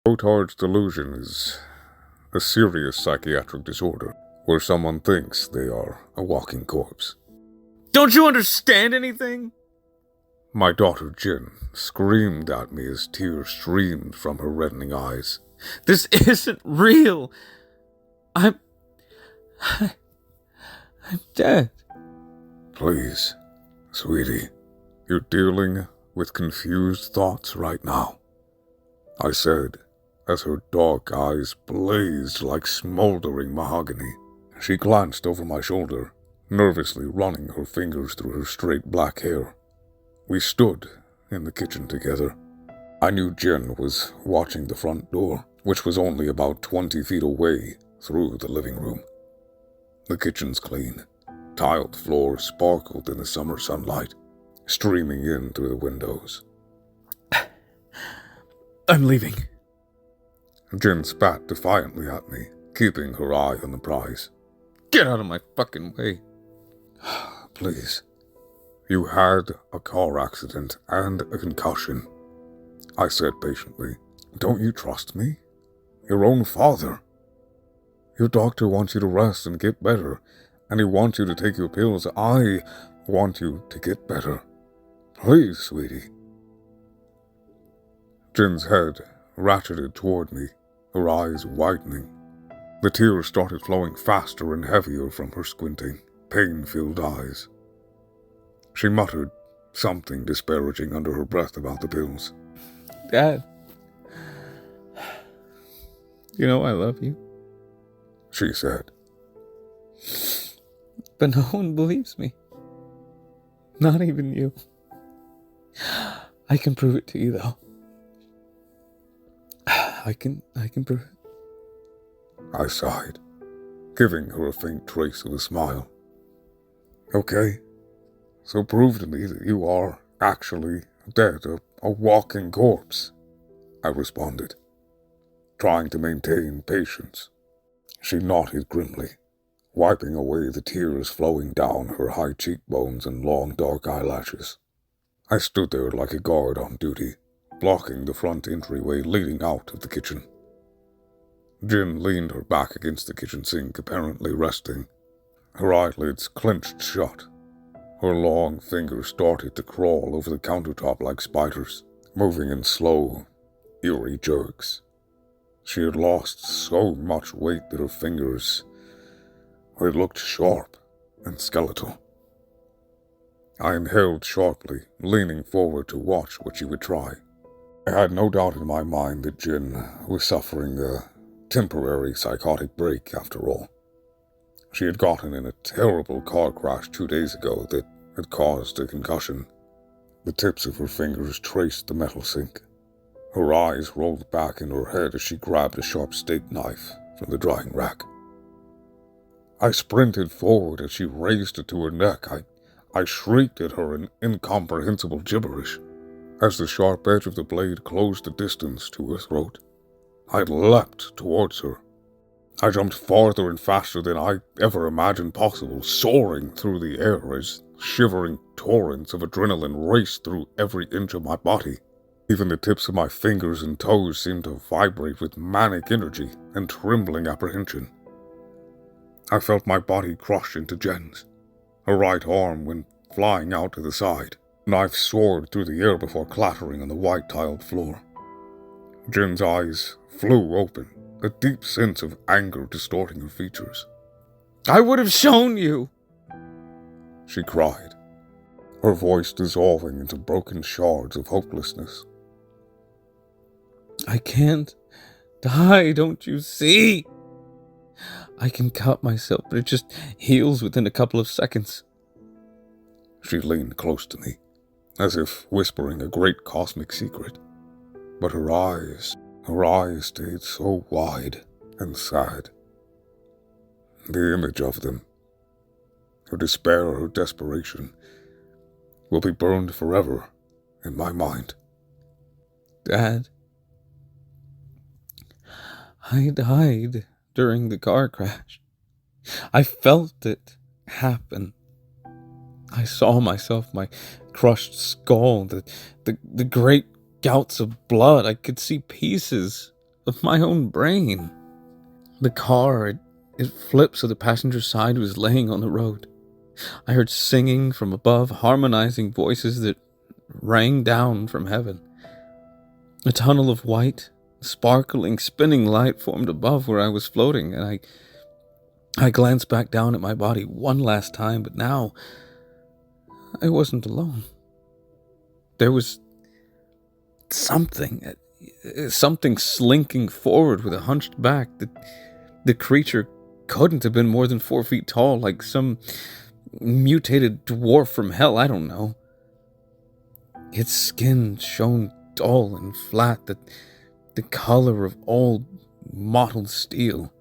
Otard's delusion is a serious psychiatric disorder where someone thinks they are a walking corpse. Don't you understand anything? My daughter Jin screamed at me as tears streamed from her reddening eyes. This isn't real. I'm dead. Please, sweetie, you're dealing with confused thoughts right now, I said, as her dark eyes blazed like smoldering mahogany. She glanced over my shoulder, nervously running her fingers through her straight black hair. We stood in the kitchen together. I knew Jen was watching the front door, which was only about 20 feet away through the living room. The kitchen's clean. Tiled floors sparkled in the summer sunlight, streaming in through the windows. I'm leaving. Jen spat defiantly at me, keeping her eye on the prize. Get out of my fucking way. Please. You had a car accident and a concussion, I said patiently. Don't you trust me? Your own father. Your doctor wants you to rest and get better, and he wants you to take your pills. I want you to get better. Please, sweetie. Jin's head ratcheted toward me, her eyes widening. The tears started flowing faster and heavier from her squinting, pain-filled eyes. She muttered something disparaging under her breath about the pills. Dad, you know I love you, she said. but no one believes me. Not even you. I can prove it to you, though. I can prove it. I sighed, giving her a faint trace of a smile. Okay, so prove to me that you are actually dead, a walking corpse, I responded, trying to maintain patience. She nodded grimly, wiping away the tears flowing down her high cheekbones and long dark eyelashes. I stood there like a guard on duty, blocking the front entryway leading out of the kitchen. Jin leaned her back against the kitchen sink, apparently resting. Her eyelids clenched shut. Her long fingers started to crawl over the countertop like spiders, moving in slow, eerie jerks. She had lost so much weight that her fingers had looked sharp and skeletal. I inhaled sharply, leaning forward to watch what she would try. I had no doubt in my mind that Jin was suffering a temporary psychotic break after all. She had gotten in a terrible car crash 2 days ago that had caused a concussion. The tips of her fingers traced the metal sink. Her eyes rolled back in her head as she grabbed a sharp steak knife from the drying rack. I sprinted forward as she raised it to her neck. I shrieked at her in incomprehensible gibberish. As the sharp edge of the blade closed the distance to her throat, I leapt towards her. I jumped farther and faster than I ever imagined possible, soaring through the air as shivering torrents of adrenaline raced through every inch of my body. Even the tips of my fingers and toes seemed to vibrate with manic energy and trembling apprehension. I felt my body crush into Jen's. Her right arm went flying out to the side. Knife soared through the air before clattering on the white-tiled floor. Jen's eyes flew open, a deep sense of anger distorting her features. I would have shown you, she cried, her voice dissolving into broken shards of hopelessness. I can't die, don't you see? I can cut myself, but it just heals within a couple of seconds. She leaned close to me, as if whispering a great cosmic secret. But her eyes stayed so wide and sad. The image of them, her despair, her desperation, will be burned forever in my mind. Dad, I died during the car crash. I felt it happen. I saw myself, my crushed skull, the great gouts of blood. I could see pieces of my own brain. The car, it flipped so the passenger side was laying on the road. I heard singing from above, harmonizing voices that rang down from heaven. A tunnel of white, sparkling, spinning light formed above where I was floating, and I glanced back down at my body one last time, but now I wasn't alone. There was something slinking forward with a hunched back. The creature couldn't have been more than 4 feet tall, like some mutated dwarf from hell, I don't know. Its skin shone dull and flat, the color of old mottled steel.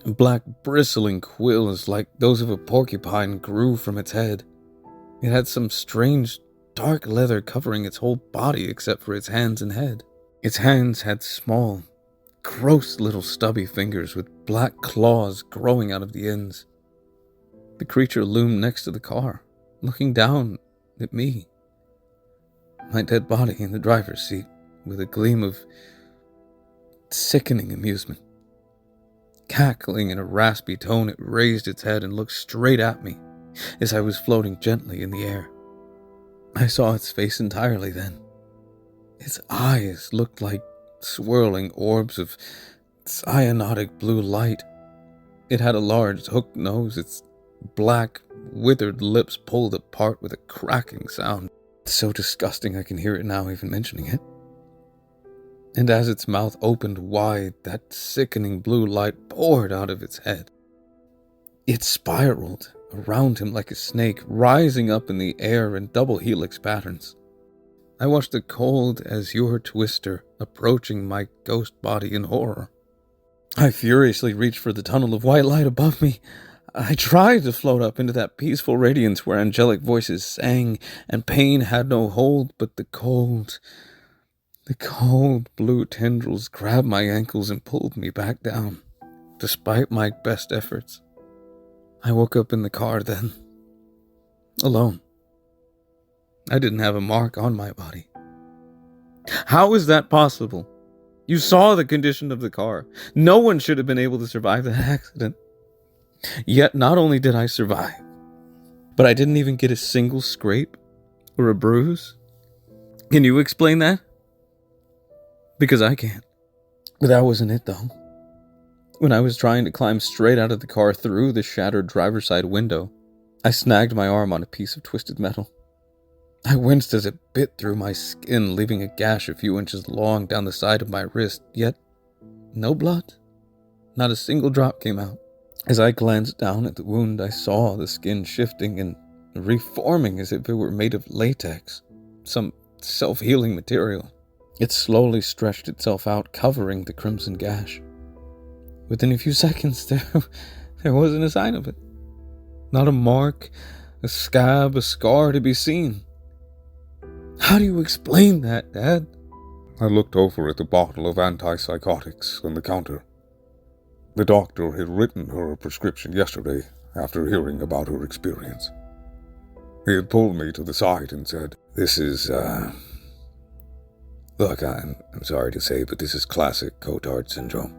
Black bristling quills like those of a porcupine grew from its head. It had some strange dark leather covering its whole body except for its hands and head. Its hands had small, gross little stubby fingers with black claws growing out of the ends. The creature loomed next to the car, looking down at me, my dead body in the driver's seat, with a gleam of sickening amusement. Cackling in a raspy tone, it raised its head and looked straight at me as I was floating gently in the air. I saw its face entirely then. Its eyes looked like swirling orbs of cyanotic blue light. It had a large hooked nose, its black, withered lips pulled apart with a cracking sound. It's so disgusting I can hear it now, even mentioning it. And as its mouth opened wide, that sickening blue light poured out of its head. It spiraled around him like a snake, rising up in the air in double helix patterns. I watched the cold azure twister approaching my ghost body in horror. I furiously reached for the tunnel of white light above me. I tried to float up into that peaceful radiance where angelic voices sang and pain had no hold, but the cold blue tendrils grabbed my ankles and pulled me back down, despite my best efforts. I woke up in the car then, alone. I didn't have a mark on my body. How is that possible? You saw the condition of the car. No one should have been able to survive that accident. Yet not only did I survive, but I didn't even get a single scrape or a bruise. Can you explain that? Because I can't. But that wasn't it, though. When I was trying to climb straight out of the car through the shattered driver's side window, I snagged my arm on a piece of twisted metal. I winced as it bit through my skin, leaving a gash a few inches long down the side of my wrist, yet no blood. Not a single drop came out. As I glanced down at the wound, I saw the skin shifting and reforming as if it were made of latex, some self-healing material. It slowly stretched itself out, covering the crimson gash. Within a few seconds, there wasn't a sign of it. Not a mark, a scab, a scar to be seen. How do you explain that, Dad? I looked over at the bottle of antipsychotics on the counter. The doctor had written her a prescription yesterday after hearing about her experience. He had pulled me to the side and said, "This is, Look, I'm sorry to say, but this is classic Cotard syndrome.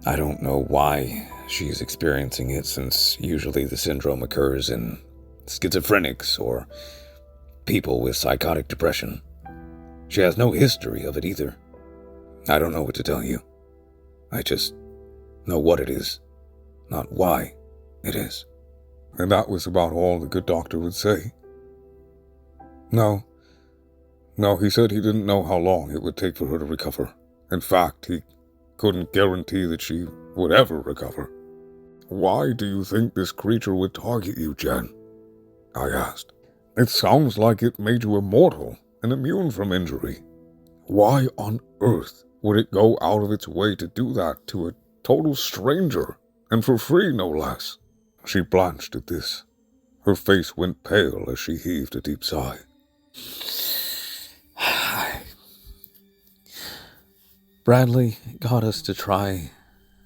I don't know why she's experiencing it, since usually the syndrome occurs in schizophrenics or people with psychotic depression. She has no history of it either. I don't know what to tell you. I just know what it is, not why it is." And that was about all the good doctor would say. No, he said he didn't know how long it would take for her to recover. In fact, he couldn't guarantee that she would ever recover. "Why do you think this creature would target you, Jen?" I asked. "It sounds like it made you immortal and immune from injury. Why on earth would it go out of its way to do that to a total stranger, and for free, no less?" She blanched at this. Her face went pale as she heaved a deep sigh. Bradley got us to try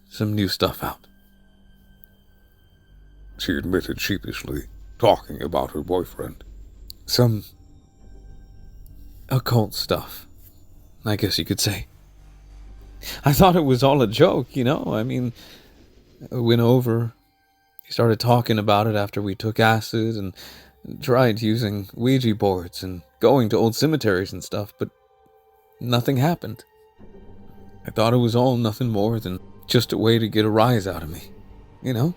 some new stuff out, she admitted sheepishly, talking about her boyfriend. Some occult stuff, I guess you could say. I thought it was all a joke, you know? I mean, I went over, he started talking about it after we took acid and tried using Ouija boards and going to old cemeteries and stuff, but nothing happened. I thought it was all nothing more than just a way to get a rise out of me, you know?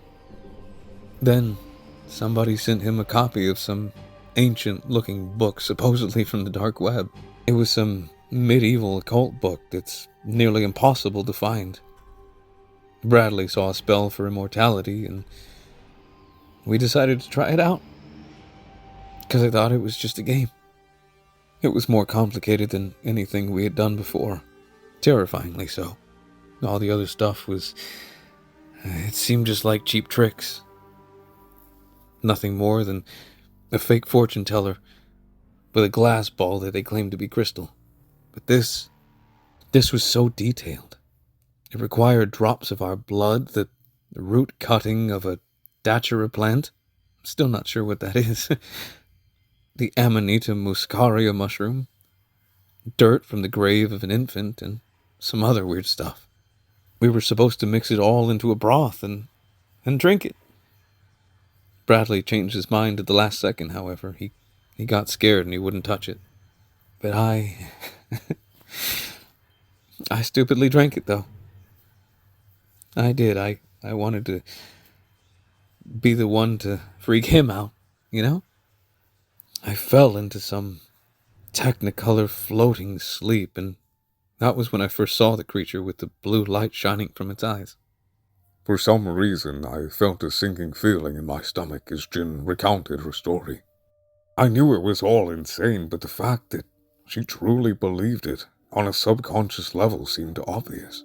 Then somebody sent him a copy of some ancient-looking book, supposedly from the dark web. It was some medieval occult book that's nearly impossible to find. Bradley saw a spell for immortality, and we decided to try it out. Because I thought it was just a game. It was more complicated than anything we had done before. Terrifyingly so. All the other stuff was... it seemed just like cheap tricks. Nothing more than a fake fortune teller with a glass ball that they claimed to be crystal. But this was so detailed. It required drops of our blood, the root cutting of a datura plant. I'm still not sure what that is. The Amanita muscaria mushroom, dirt from the grave of an infant, and some other weird stuff. We were supposed to mix it all into a broth and drink it. Bradley changed his mind at the last second, however. He got scared and he wouldn't touch it. But I stupidly drank it, though. I did. I wanted to be the one to freak him out, you know? I fell into some technicolor floating sleep, and that was when I first saw the creature with the blue light shining from its eyes. For some reason, I felt a sinking feeling in my stomach as Jin recounted her story. I knew it was all insane, but the fact that she truly believed it on a subconscious level seemed obvious.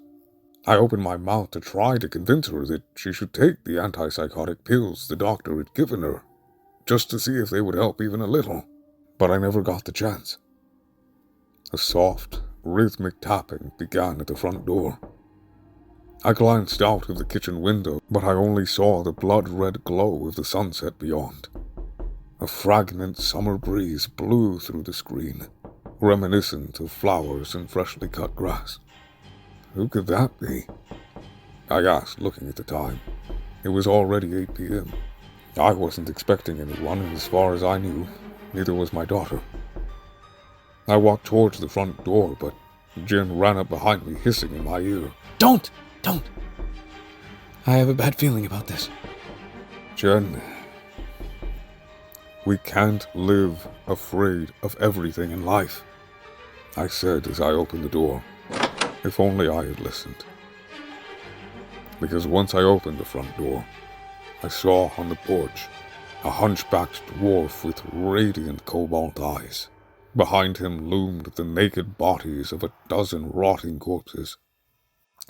I opened my mouth to try to convince her that she should take the antipsychotic pills the doctor had given her, just to see if they would help even a little, but I never got the chance. A soft, rhythmic tapping began at the front door. I glanced out of the kitchen window, but I only saw the blood-red glow of the sunset beyond. A fragrant summer breeze blew through the screen, reminiscent of flowers and freshly cut grass. Who could that be? I asked, looking at the time. It was already 8 p.m. I wasn't expecting anyone, and as far as I knew, neither was my daughter. I walked towards the front door, but Jen ran up behind me, hissing in my ear. Don't! I have a bad feeling about this. Jen, we can't live afraid of everything in life, I said as I opened the door. If only I had listened. Because once I opened the front door, I saw on the porch a hunchbacked dwarf with radiant cobalt eyes. Behind him loomed the naked bodies of a dozen rotting corpses.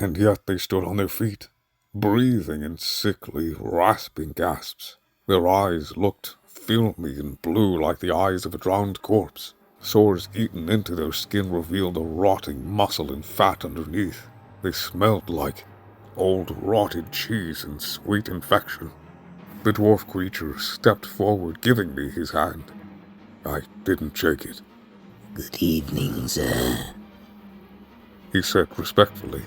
And yet they stood on their feet, breathing in sickly, rasping gasps. Their eyes looked filmy and blue like the eyes of a drowned corpse. Sores eaten into their skin revealed a rotting muscle and fat underneath. They smelled like old rotted cheese and sweet infection. The dwarf creature stepped forward, giving me his hand. I didn't shake it. Good evening, sir, he said respectfully,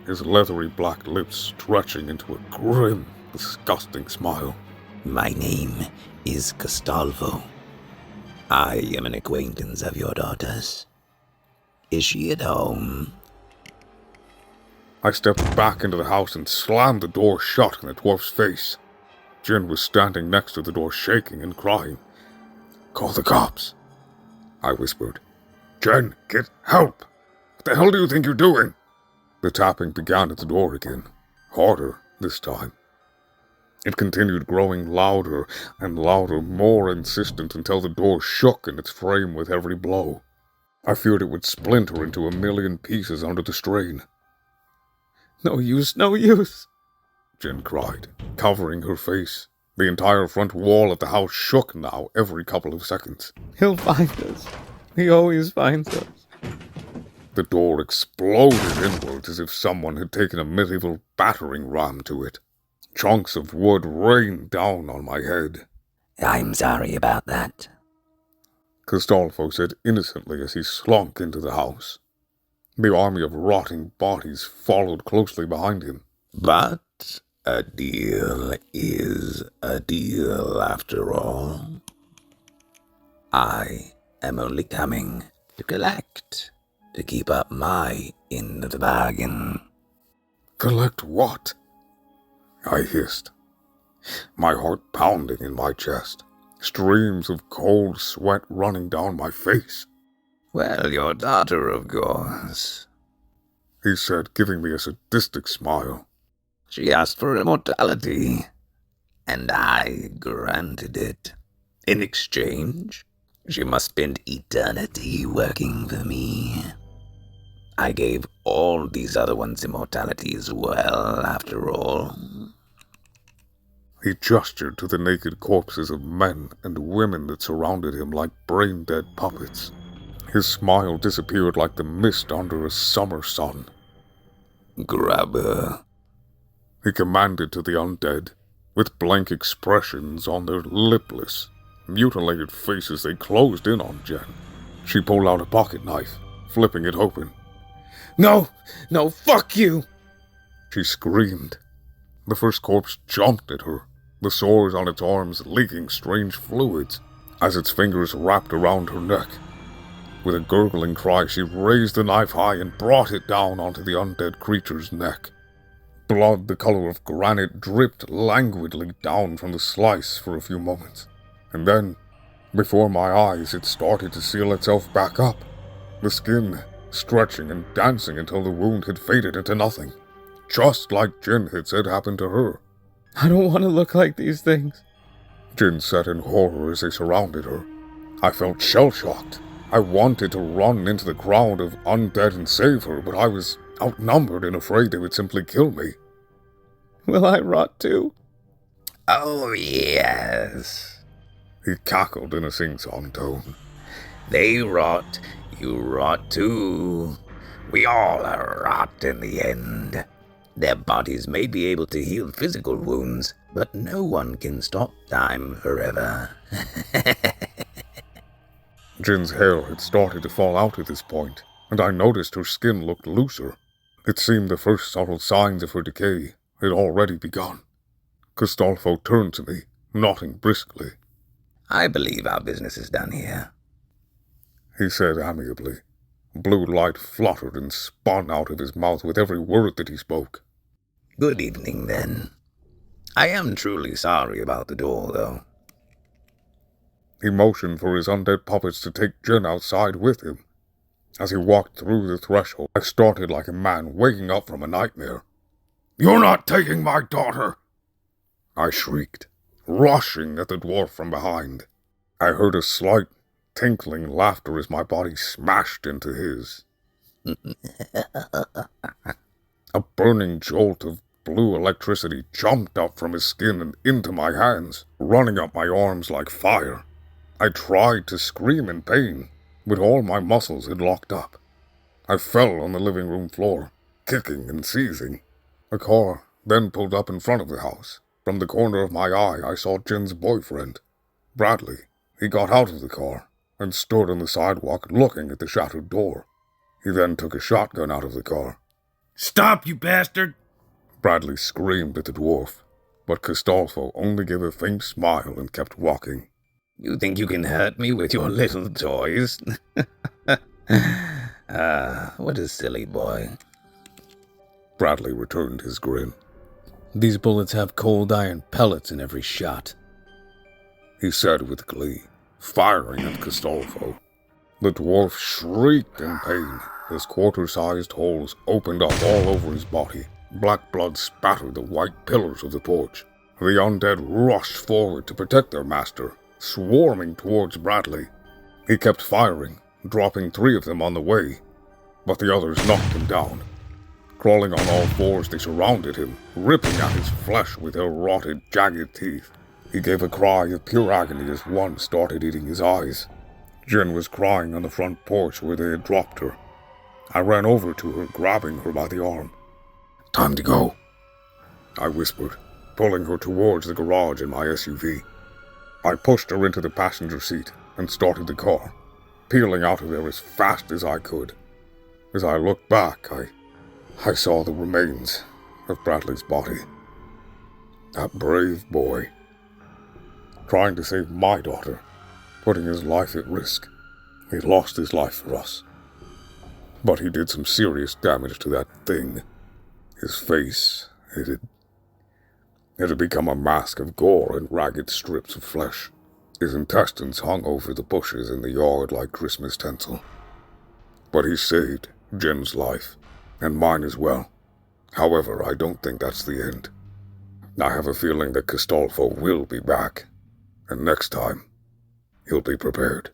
his leathery black lips stretching into a grim, disgusting smile. My name is Castalvo. I am an acquaintance of your daughter's. Is she at home? I stepped back into the house and slammed the door shut in the dwarf's face. Jin was standing next to the door, shaking and crying. Call the cops, I whispered. Jen, get help! What the hell do you think you're doing? The tapping began at the door again, harder this time. It continued growing louder and louder, more insistent, until the door shook in its frame with every blow. I feared it would splinter into a million pieces under the strain. No use, Jen cried, covering her face. The entire front wall of the house shook now every couple of seconds. He'll find us. He always finds us. The door exploded inwards as if someone had taken a medieval battering ram to it. Chunks of wood rained down on my head. I'm sorry about that, Castolfo said innocently as he slunk into the house. The army of rotting bodies followed closely behind him. But a deal is a deal after all. I am only coming to collect, to keep up my end of the bargain. Collect what? I hissed, my heart pounding in my chest, streams of cold sweat running down my face. Well, your daughter, of course, He said, giving me a sadistic smile. She asked for immortality, and I granted it. In exchange, she must spend eternity working for me. I gave all these other ones immortality as well, after all. He gestured to the naked corpses of men and women that surrounded him like brain-dead puppets. His smile disappeared like the mist under a summer sun. Grab her, he commanded to the undead. With blank expressions on their lipless, mutilated faces, they closed in on Jen. She pulled out a pocket knife, flipping it open. No, fuck you! She screamed. The first corpse jumped at her, the sores on its arms leaking strange fluids as its fingers wrapped around her neck. With a gurgling cry, she raised the knife high and brought it down onto the undead creature's neck. Blood the color of granite dripped languidly down from the slice for a few moments, and then, before my eyes, it started to seal itself back up, the skin stretching and dancing until the wound had faded into nothing, just like Jin had said happened to her. I don't want to look like these things, Jin said in horror as they surrounded her. I felt shell-shocked. I wanted to run into the crowd of undead and save her, but I was outnumbered and afraid they would simply kill me. Will I rot too? Oh, yes. He cackled in a sing-song tone. They rot, you rot too. We all rot in the end. Their bodies may be able to heal physical wounds, but no one can stop time forever. Jin's hair had started to fall out at this point, and I noticed her skin looked looser. It seemed the first subtle signs of her decay had already begun. Costolfo turned to me, nodding briskly. I believe our business is done here, he said amiably. Blue light fluttered and spun out of his mouth with every word that he spoke. Good evening, then. I am truly sorry about the door, though. He motioned for his undead puppets to take Jin outside with him. As he walked through the threshold, I started like a man waking up from a nightmare. "You're not taking my daughter!" I shrieked, rushing at the dwarf from behind. I heard a slight, tinkling laughter as my body smashed into his. A burning jolt of blue electricity jumped up from his skin and into my hands, running up my arms like fire. I tried to scream in pain, but all my muscles had locked up. I fell on the living room floor, kicking and seizing. A car then pulled up in front of the house. From the corner of my eye, I saw Jin's boyfriend, Bradley. He got out of the car and stood on the sidewalk looking at the shattered door. He then took a shotgun out of the car. Stop, you bastard! Bradley screamed at the dwarf, but Costolfo only gave a faint smile and kept walking. You think you can hurt me with your little toys? What a silly boy. Bradley returned his grin. These bullets have cold iron pellets in every shot, he said with glee, firing at Costolfo. The dwarf shrieked in pain. His quarter-sized holes opened up all over his body. Black blood spattered the white pillars of the porch. The undead rushed forward to protect their master, swarming towards Bradley. He kept firing, dropping 3 of them on the way, but the others knocked him down. Crawling on all fours, they surrounded him, ripping at his flesh with their rotted, jagged teeth. He gave a cry of pure agony as one started eating his eyes. Jen was crying on the front porch where they had dropped her. I ran over to her, grabbing her by the arm. "Time to go," I whispered, pulling her towards the garage in my SUV. I pushed her into the passenger seat and started the car, peeling out of there as fast as I could. As I looked back, I saw the remains of Bradley's body. That brave boy, trying to save my daughter, putting his life at risk. He lost his life for us. But he did some serious damage to that thing. His face, it had become a mask of gore and ragged strips of flesh. His intestines hung over the bushes in the yard like Christmas tinsel. But he saved Jim's life, and mine as well. However, I don't think that's the end. I have a feeling that Castolfo will be back, and next time, he'll be prepared.